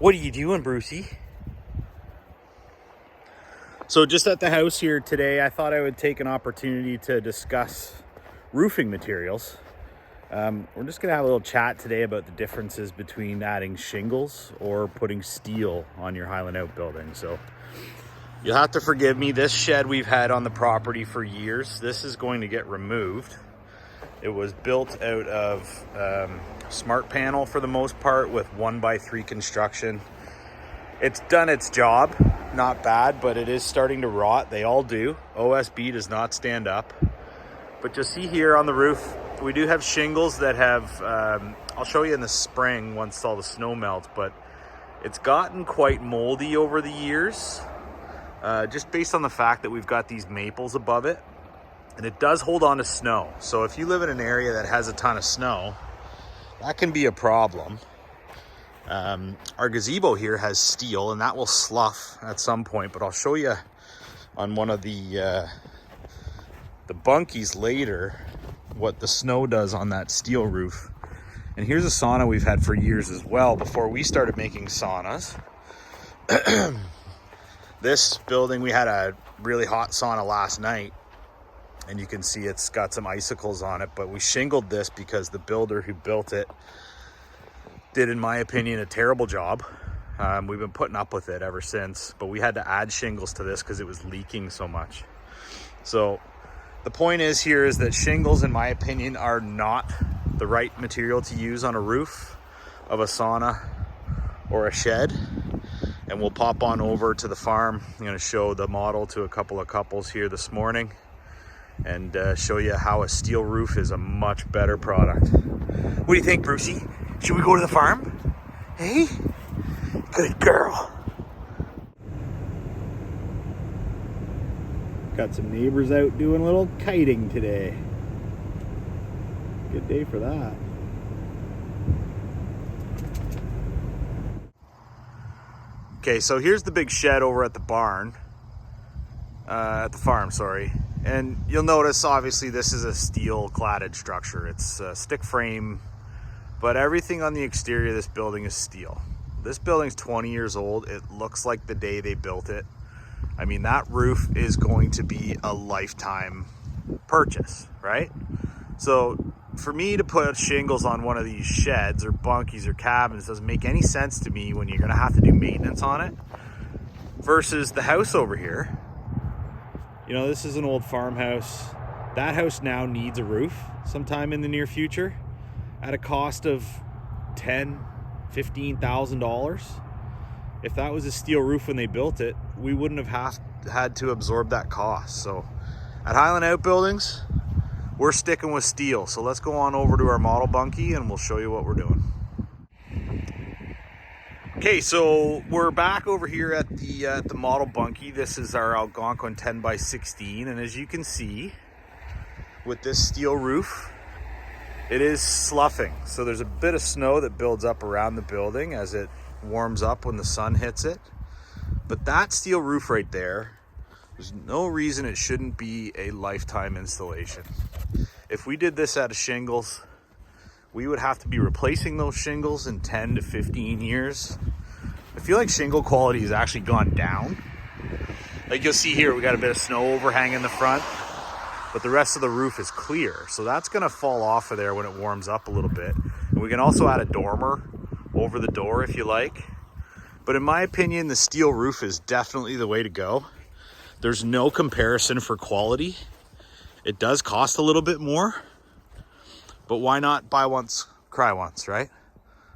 What are you doing, Brucey? So just at the house here today, I thought I would take an opportunity to discuss roofing materials. We're just gonna have a little chat today about the differences between adding shingles or putting steel on your Highland Outbuildings. So you'll have to forgive me, this shed we've had on the property for years. This is going to get removed. It was built out of smart panel for the most part with 1x3 construction. It's done its job, not bad, but it is starting to rot. They all do. OSB does not stand up. But you'll see here on the roof, we do have shingles that have, I'll show you in the spring once all the snow melts, but it's gotten quite moldy over the years, just based on the fact that we've got these maples above it. And it does hold on to snow. So if you live in an area that has a ton of snow, that can be a problem. Our gazebo here has steel and that will slough at some point, but I'll show you on one of the bunkies later what the snow does on that steel roof. And here's a sauna we've had for years as well before we started making saunas. This building, we had a really hot sauna last night, and you can see it's got some icicles on it, but we shingled this because the builder who built it did, in my opinion, a terrible job. We've been putting up with it ever since, but we had to add shingles to this because it was leaking so much. So the point is here is that shingles, in my opinion, are not the right material to use on a roof of a sauna or a shed. And we'll pop on over to the farm. I'm going to show the model to a couple of couples here this morning and show you how a steel roof is a much better product. What do you think, Brucey? Should we go to the farm? Hey? Good girl. Got some neighbors out doing a little kiting today. Good day for that. Okay, so here's the big shed over at the barn, at the farm, sorry. And you'll notice, obviously, this is a steel cladded structure. It's a stick frame, but everything on the exterior of this building is steel. This building's 20 years old. It looks like the day they built it. I mean, that roof is going to be a lifetime purchase, right? So for me to put shingles on one of these sheds or bunkies or cabins doesn't make any sense to me when you're gonna have to do maintenance on it versus the house over here. You know, this is an old farmhouse. That house now needs a roof sometime in the near future at a cost of $10,000, $15,000. If that was a steel roof when they built it, we wouldn't have had to absorb that cost. So at Highland Outbuildings, we're sticking with steel. So let's go on over to our model bunkie and we'll show you what we're doing. Okay, so we're back over here at the model bunkie. This is our Algonquin 10x16, and as you can see, with this steel roof, it is sloughing. So there's a bit of snow that builds up around the building as it warms up when the sun hits it. But that steel roof right there, there's no reason it shouldn't be a lifetime installation. If we did this out of shingles, we would have to be replacing those shingles in 10 to 15 years. I feel like shingle quality has actually gone down. Like you'll see here, we got a bit of snow overhang in the front, but the rest of the roof is clear. So that's gonna fall off of there when it warms up a little bit. And we can also add a dormer over the door if you like. But in my opinion, the steel roof is definitely the way to go. There's no comparison for quality. It does cost a little bit more, but why not buy once, cry once, right?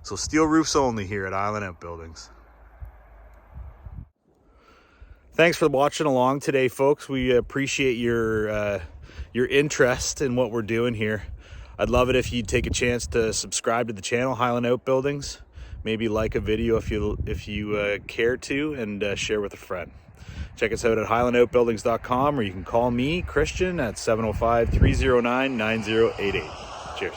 So steel roofs only here at Highland Outbuildings. Thanks for watching along today, folks. We appreciate your interest in what we're doing here. I'd love it if you'd take a chance to subscribe to the channel, Highland Outbuildings. Maybe like a video if you care to, and share with a friend. Check us out at highlandoutbuildings.com, or you can call me, Christian, at 705-309-9088. Cheers.